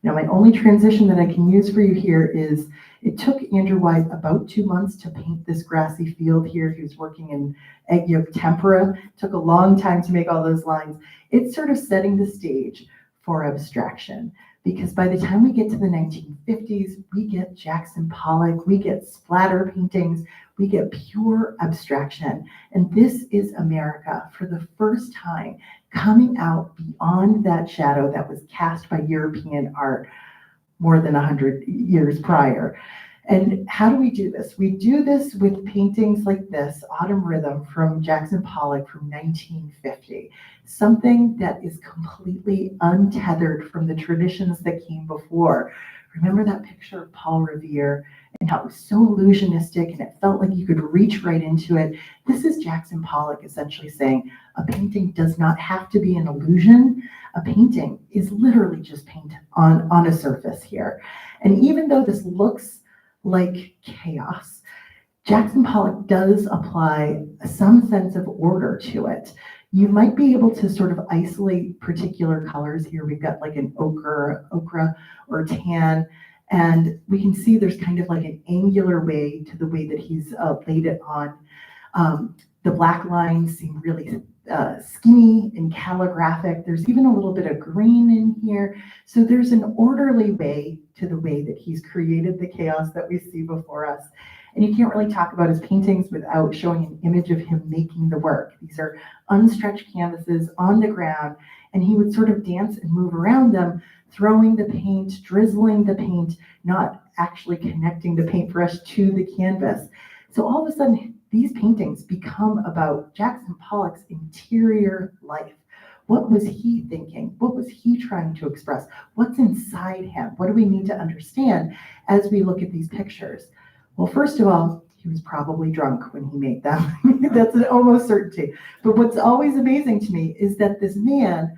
Now, my only transition that I can use for you here is it took Andrew Wyeth about 2 months to paint this grassy field here. He was working in egg yolk tempera. It took a long time to make all those lines. It's sort of setting the stage for abstraction, because by the time we get to the 1950s, we get Jackson Pollock, we get splatter paintings, we get pure abstraction. And this is America for the first time coming out beyond that shadow that was cast by European art more than 100 years prior. And how do we do this? We do this with paintings like this, Autumn Rhythm from Jackson Pollock from 1950, something that is completely untethered from the traditions that came before. Remember that picture of Paul Revere and how it was so illusionistic and it felt like you could reach right into it? This is Jackson Pollock essentially saying a painting does not have to be an illusion. A painting is literally just paint on a surface here. And even though this looks like chaos, Jackson Pollock does apply some sense of order to it. You might be able to sort of isolate particular colors here. We've got like an ochre or tan, and we can see there's kind of like an angular way to the way that he's laid it on. The black lines seem really skinny and calligraphic. There's even a little bit of green in here. So there's an orderly way to the way that he's created the chaos that we see before us. And you can't really talk about his paintings without showing an image of him making the work. These are unstretched canvases on the ground, and he would sort of dance and move around them, throwing the paint, drizzling the paint, not actually connecting the paintbrush to the canvas. So all of a sudden, these paintings become about Jackson Pollock's interior life. What was he thinking? What was he trying to express? What's inside him? What do we need to understand as we look at these pictures? Well, first of all, he was probably drunk when he made them. That's an almost certainty. But what's always amazing to me is that this man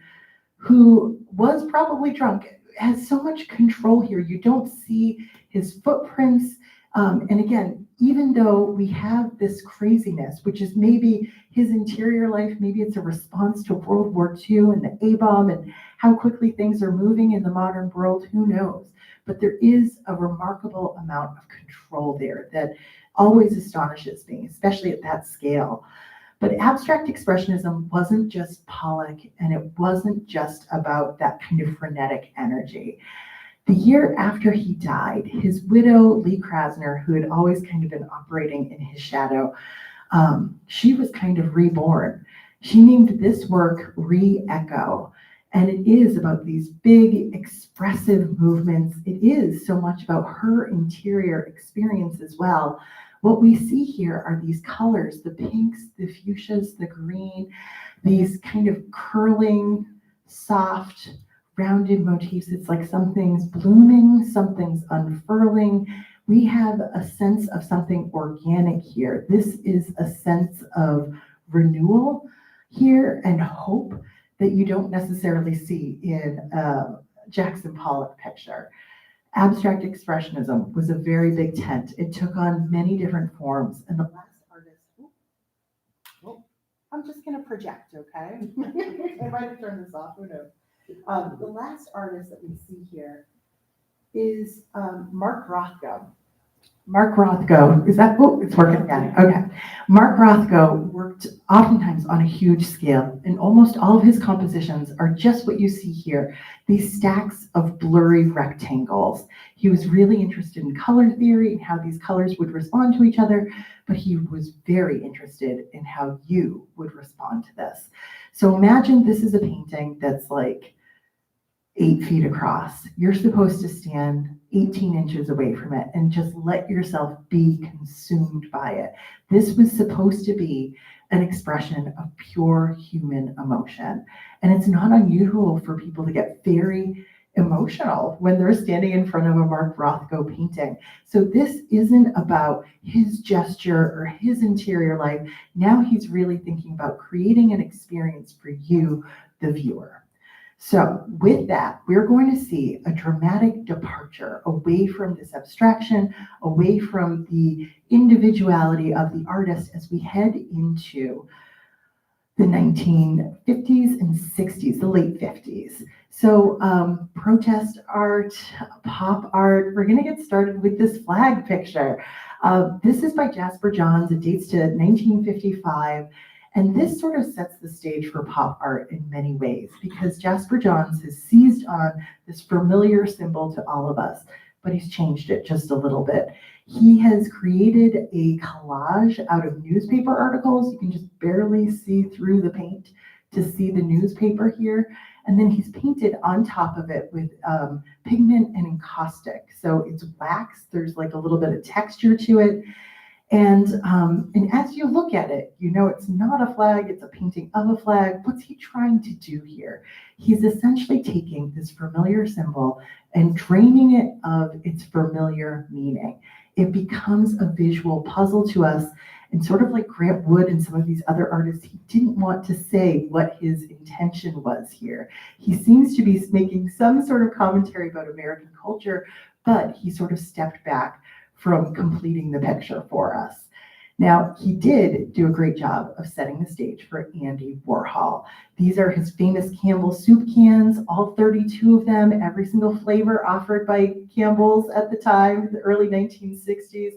who was probably drunk has so much control here. You don't see his footprints. And again, even though we have this craziness, which is maybe his interior life, maybe it's a response to World War II and the A-bomb and how quickly things are moving in the modern world, who knows? But there is a remarkable amount of control there that always astonishes me, especially at that scale. But abstract expressionism wasn't just Pollock, and it wasn't just about that kind of frenetic energy. The year after he died, his widow, Lee Krasner, who had always kind of been operating in his shadow, she was kind of reborn. She named this work Re-Echo, and it is about these big, expressive movements. It is so much about her interior experience as well. What we see here are these colors, the pinks, the fuchsias, the green, these kind of curling, soft, rounded motifs. It's like something's blooming, something's unfurling. We have a sense of something organic here. This is a sense of renewal here and hope that you don't necessarily see in a Jackson Pollock picture. Abstract Expressionism was a very big tent. It took on many different forms. And the last artist, I'm just gonna project, okay? I might have turned this off, who knows? The last artist that we see here is Mark Rothko. Mark Rothko, is that, oh, it's working again, okay. Mark Rothko worked oftentimes on a huge scale, and almost all of his compositions are just what you see here, these stacks of blurry rectangles. He was really interested in color theory and how these colors would respond to each other, but he was very interested in how you would respond to this. So imagine this is a painting that's like 8 feet across. You're supposed to stand 18 inches away from it and just let yourself be consumed by it. This was supposed to be an expression of pure human emotion. And it's not unusual for people to get very emotional when they're standing in front of a Mark Rothko painting. So this isn't about his gesture or his interior life. Now he's really thinking about creating an experience for you, the viewer. So with that, we're going to see a dramatic departure away from this abstraction, away from the individuality of the artist as we head into the 1950s and 60s, the late 50s. So protest art, pop art, we're gonna get started with this flag picture. This is by Jasper Johns. It dates to 1955. And this sort of sets the stage for pop art in many ways, because Jasper Johns has seized on this familiar symbol to all of us, but he's changed it just a little bit. He has created a collage out of newspaper articles. You can just barely see through the paint to see the newspaper here. And then he's painted on top of it with pigment and encaustic. So it's wax, there's like a little bit of texture to it. And as you look at it, you know it's not a flag, it's a painting of a flag. What's he trying to do here? He's essentially taking this familiar symbol and draining it of its familiar meaning. It becomes a visual puzzle to us, and sort of like Grant Wood and some of these other artists, he didn't want to say what his intention was here. He seems to be making some sort of commentary about American culture, but he sort of stepped back from completing the picture for us. Now, he did do a great job of setting the stage for Andy Warhol. These are his famous Campbell's soup cans, all 32 of them, every single flavor offered by Campbell's at the time, the early 1960s.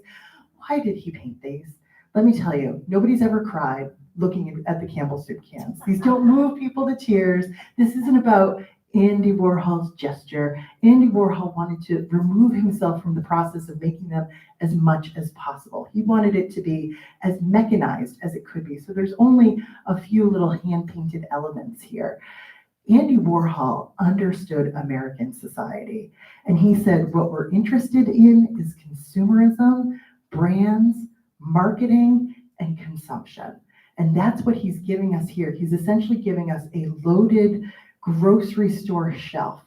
Why did he paint these? Let me tell you, nobody's ever cried. looking at the Campbell soup cans. These don't move people to tears. This isn't about Andy Warhol's gesture. Andy Warhol wanted to remove himself from the process of making them as much as possible. He wanted it to be as mechanized as it could be. So there's only a few little hand-painted elements here. Andy Warhol understood American society, and he said, what we're interested in is consumerism, brands, marketing, and consumption. And that's what he's giving us here. He's essentially giving us a loaded grocery store shelf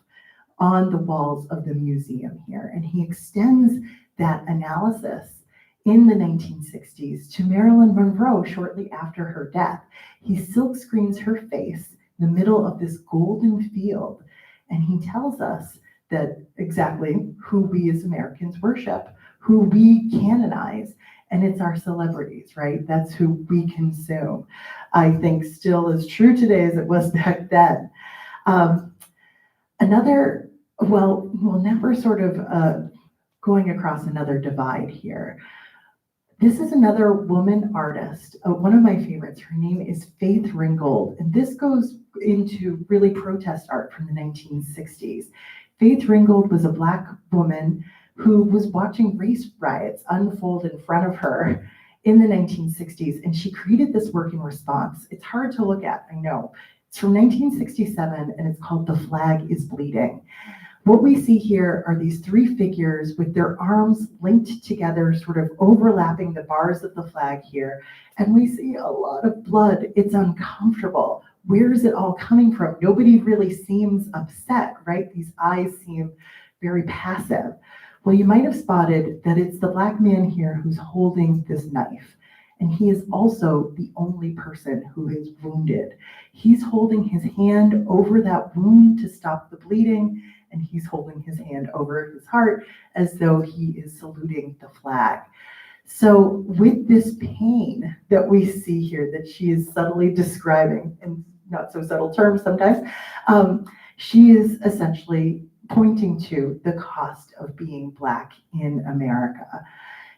on the walls of the museum here. And he extends that analysis in the 1960s to Marilyn Monroe shortly after her death. He silk screens her face in the middle of this golden field, and he tells us that exactly who we as Americans worship, who we canonize, and it's our celebrities, right? That's who we consume. I think still as true today as it was back then. Now we're sort of going across another divide here. This is another woman artist, one of my favorites. Her name is Faith Ringgold, and this goes into really protest art from the 1960s. Faith Ringgold was a Black woman who was watching race riots unfold in front of her in the 1960s, and she created this work in response. It's hard to look at, I know. It's from 1967, and it's called The Flag is Bleeding. What we see here are these three figures with their arms linked together, sort of overlapping the bars of the flag here, and we see a lot of blood. It's uncomfortable. Where is it all coming from? Nobody really seems upset, right? These eyes seem very passive. Well, you might have spotted that it's the Black man here who's holding this knife. And he is also the only person who is wounded. He's holding his hand over that wound to stop the bleeding, and he's holding his hand over his heart as though he is saluting the flag. So with this pain that we see here, that she is subtly describing, in not so subtle terms sometimes, she is essentially pointing to the cost of being Black in America.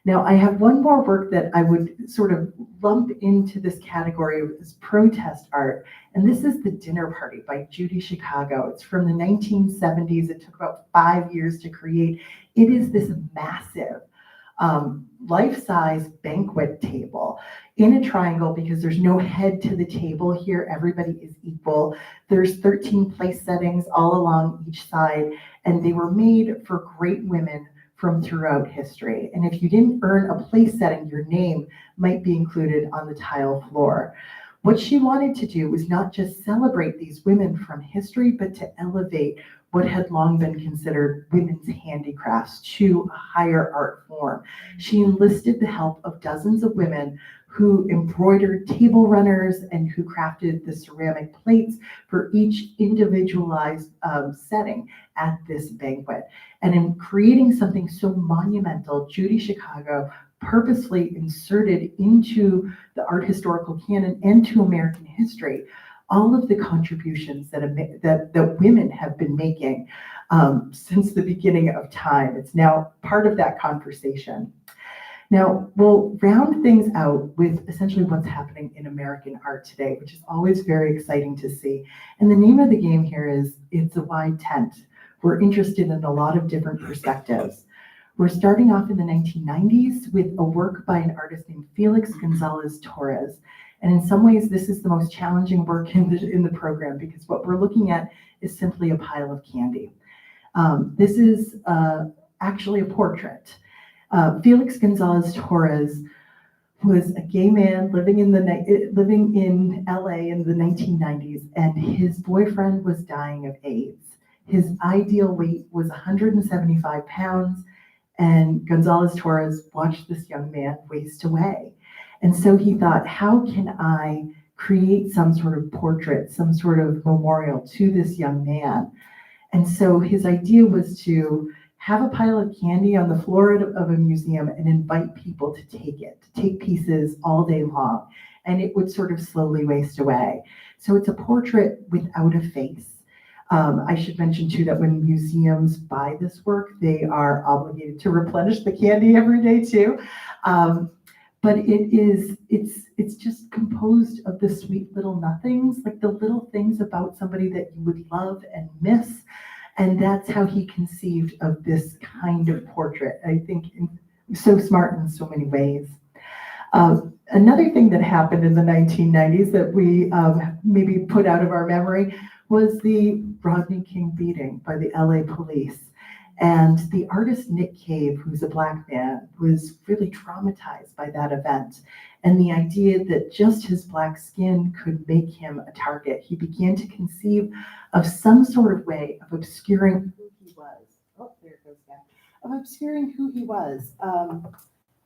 Now, I have one more work that I would sort of lump into this category as protest art, and this is The Dinner Party by Judy Chicago. It's from the 1970s. It took about 5 years to create. It is this massive life-size banquet table in a triangle because there's no head to the table here. Everybody is equal. There's 13 place settings all along each side, and they were made for great women from throughout history. And if you didn't earn a place setting, your name might be included on the tile floor. What she wanted to do was not just celebrate these women from history, but to elevate what had long been considered women's handicrafts to a higher art form. She enlisted the help of dozens of women who embroidered table runners and who crafted the ceramic plates for each individualized setting at this banquet. And in creating something so monumental, Judy Chicago purposely inserted into the art historical canon and to American history all of the contributions that women have been making since the beginning of time. It's now part of that conversation. Now, we'll round things out with essentially what's happening in American art today, which is always very exciting to see. And the name of the game here is It's a Wide Tent. We're interested in a lot of different perspectives. We're starting off in the 1990s with a work by an artist named Felix Gonzalez Torres. And in some ways, this is the most challenging work in the program because what we're looking at is simply a pile of candy. This is actually a portrait. Felix Gonzalez Torres was a gay man living in LA in the 1990s, and his boyfriend was dying of AIDS. His ideal weight was 175 pounds, and Gonzalez Torres watched this young man waste away. And so he thought, how can I create some sort of portrait, some sort of memorial to this young man? And so his idea was to have a pile of candy on the floor of a museum and invite people to take pieces all day long, and it would sort of slowly waste away. So it's a portrait without a face. I should mention too that when museums buy this work, they are obligated to replenish the candy every day too. but it's just composed of the sweet little nothings, like the little things about somebody that you would love and miss. And that's how he conceived of this kind of portrait. I think so smart in so many ways. Another thing that happened in the 1990s that we maybe put out of our memory was the Rodney King beating by the LA police. And the artist Nick Cave, who's a Black man, was really traumatized by that event. And the idea that just his Black skin could make him a target. He began to conceive of some sort of way of obscuring who he was. Oh, there it goes again. Of obscuring who he was,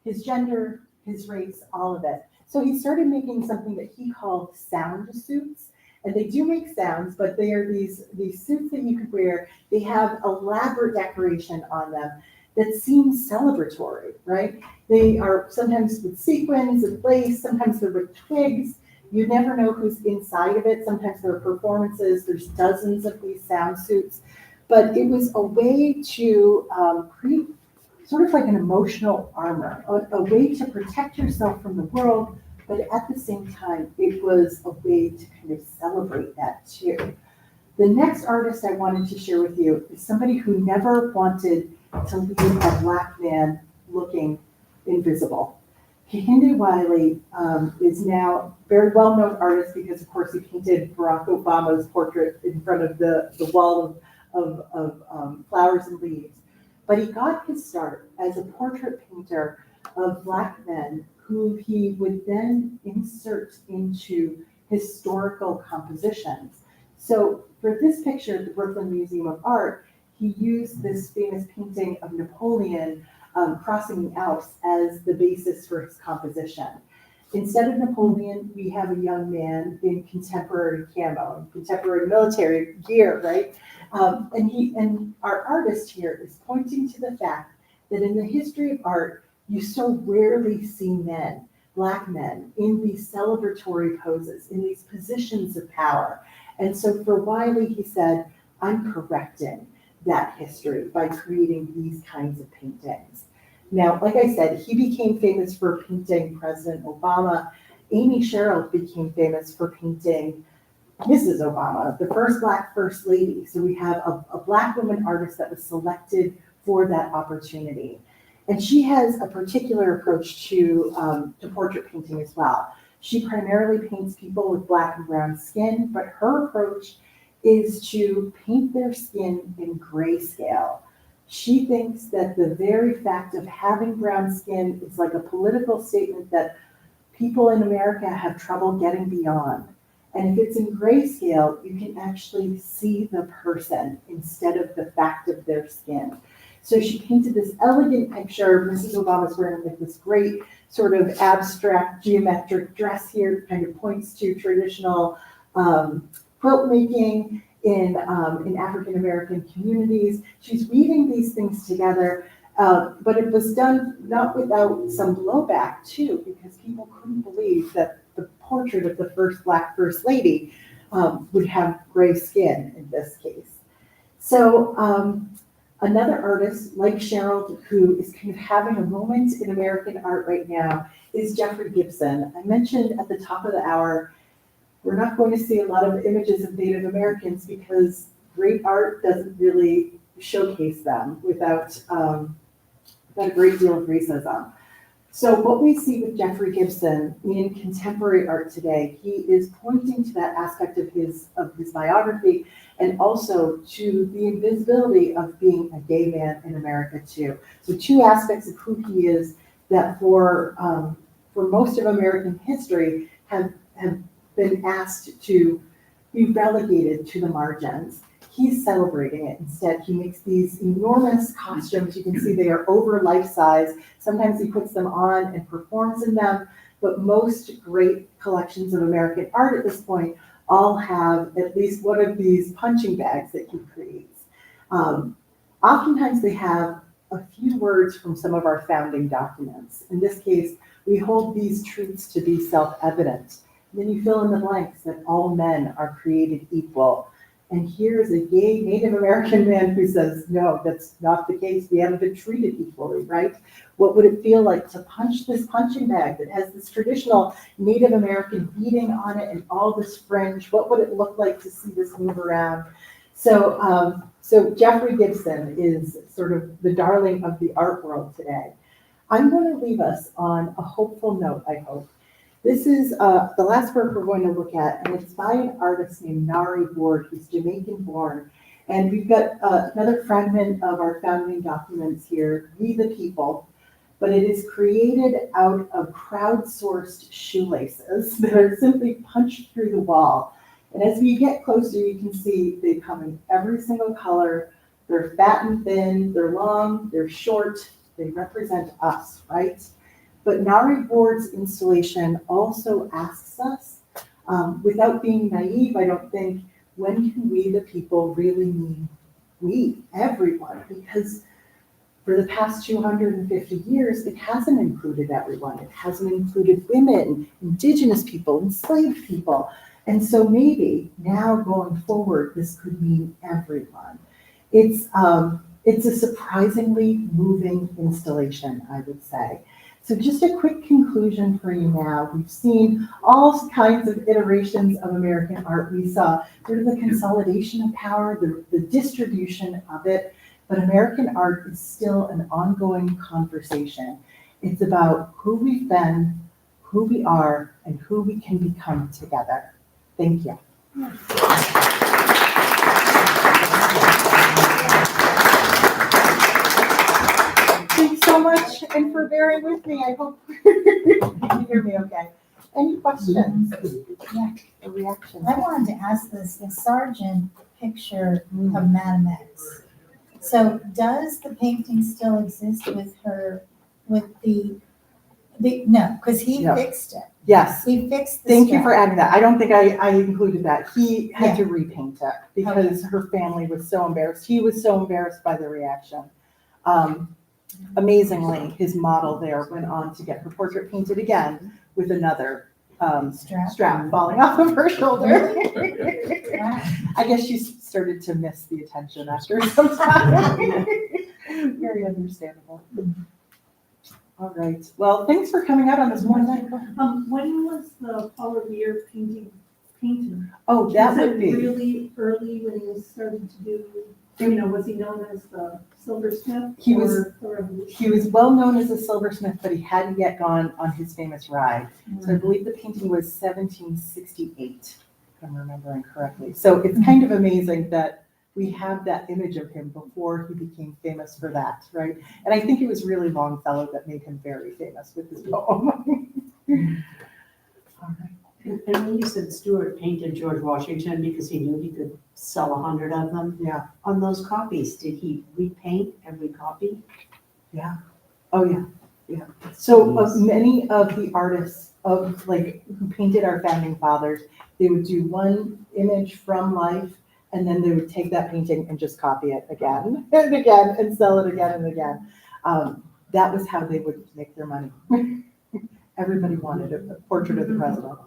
his gender, his race, all of it. So he started making something that he called sound suits. And they do make sounds, but they are these suits that you could wear. They have elaborate decoration on them that seems celebratory, right? They are sometimes with sequins and lace, sometimes they're with twigs. You never know who's inside of it. Sometimes there are performances. There's dozens of these sound suits. But it was a way to create sort of like an emotional armor, a way to protect yourself from the world, but at the same time, it was a way to kind of celebrate that too. The next artist I wanted to share with you is somebody who never wanted to leave a Black man looking invisible. Jane Oneail is now a very well-known artist because, of course, he painted Barack Obama's portrait in front of the wall of flowers and leaves. But he got his start as a portrait painter of Black men who he would then insert into historical compositions. So for this picture at the Brooklyn Museum of Art, he used this famous painting of Napoleon crossing the Alps as the basis for his composition. Instead of Napoleon, we have a young man in contemporary camo, contemporary military gear, right? And our artist here is pointing to the fact that in the history of art, you so rarely see men, Black men, in these celebratory poses, in these positions of power. And so for Wiley, he said, I'm correcting that history by creating these kinds of paintings. Now, like I said, he became famous for painting President Obama. Amy Sherrill became famous for painting Mrs. Obama, the first Black First Lady. So we have a Black woman artist that was selected for that opportunity. And she has a particular approach to portrait painting as well. She primarily paints people with Black and brown skin, but her approach is to paint their skin in grayscale. She thinks that the very fact of having brown skin is like a political statement that people in America have trouble getting beyond. And if it's in grayscale, you can actually see the person instead of the fact of their skin. So she painted this elegant picture. Mrs. Obama's wearing like this great sort of abstract geometric dress here, kind of points to traditional quilt making in African-American communities. She's weaving these things together, but it was done not without some blowback too, because people couldn't believe that the portrait of the first Black First Lady would have gray skin in this case. So another artist like Sherrill, who is kind of having a moment in American art right now, is Jeffrey Gibson. I mentioned at the top of the hour, we're not going to see a lot of images of Native Americans because great art doesn't really showcase them without a great deal of racism. So what we see with Jeffrey Gibson in contemporary art today, he is pointing to that aspect of his biography and also to the invisibility of being a gay man in America too. So two aspects of who he is that for most of American history have been asked to be relegated to the margins. He's celebrating it instead. He makes these enormous costumes. You can see they are over life size. Sometimes he puts them on and performs in them, but most great collections of American art at this point all have at least one of these punching bags that he creates. Oftentimes they have a few words from some of our founding documents. In this case, we hold these truths to be self-evident. Then you fill in the blanks that all men are created equal. And here's a gay Native American man who says, no, that's not the case. We haven't been treated equally, right? What would it feel like to punch this punching bag that has this traditional Native American beading on it and all this fringe? What would it look like to see this move around? So, so Jeffrey Gibson is sort of the darling of the art world today. I'm going to leave us on a hopeful note, I hope. This is the last work we're going to look at, and it's by an artist named Nari Ward, who's Jamaican born. And we've got another fragment of our founding documents here, We the People, but it is created out of crowdsourced shoelaces that are simply punched through the wall. And as we get closer, you can see they come in every single color. They're fat and thin, they're long, they're short, they represent us, right? But Nari Ward's installation also asks us, without being naive, I don't think, when can we, the people, really mean we, everyone? Because for the past 250 years, it hasn't included everyone. It hasn't included women, indigenous people, enslaved people. And so maybe now going forward, this could mean everyone. It's a surprisingly moving installation, I would say. So just a quick conclusion for you now. We've seen all kinds of iterations of American art. We saw sort of the consolidation of power, the distribution of it, but American art is still an ongoing conversation. It's about who we've been, who we are, and who we can become together. Thank you. Thanks so much, and for bearing with me. I hope you can hear me okay. Any questions? Yeah. A reaction? I wanted to ask this, the Sargent picture of Madame X. So does the painting still exist with her, with the no, because he No. fixed it. Yes. He fixed the Thank you strap. for adding that. I don't think I included that. He had to repaint it because her family was so embarrassed. He was so embarrassed by the reaction. Amazingly, his model there went on to get her portrait painted again with another strap falling off of her shoulder. Wow. I guess she started to miss the attention after some time. Very understandable. All right. Well, thanks for coming out on this morning. When was the Paul Revere painting painted? Oh, that Was would it be. really early when he was starting to do, was he known as the silversmith? He was- or the revolution? He was well known as a silversmith, but he hadn't yet gone on his famous ride. So I believe the painting was 1768, if I'm remembering correctly. So it's kind of amazing that we have that image of him before he became famous for that, right? And I think it was really Longfellow that made him very famous with his poem. All right. And when you said Stewart painted George Washington because he knew he could sell 100 of them, Yeah. on those copies, did he repaint every copy? Oh, yeah. Yeah. So many of the artists who painted our founding fathers, they would do one image from life, and then they would take that painting and just copy it again and again and sell it again and again. That was how they would make their money. Everybody wanted a portrait of the president.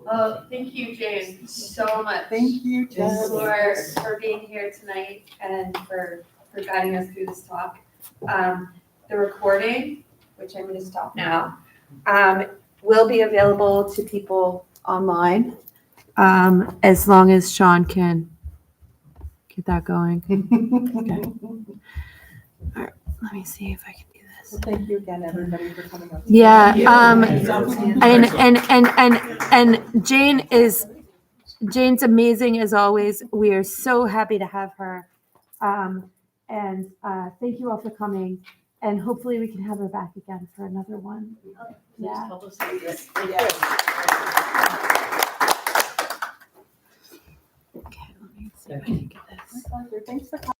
Well, thank you, Jane, so much Thank you, Jess. for being here tonight and for guiding us through this talk. The recording, which I'm going to stop now, will be available to people online as long as Sean can get that going. Let me see if I can do this. Well, thank you again, everybody, for coming up. Yeah, and Jane's amazing as always. We are so happy to have her. And thank you all for coming. And hopefully we can have her back again for another one. Yeah. Okay, let me see if I can get this. Thanks for coming.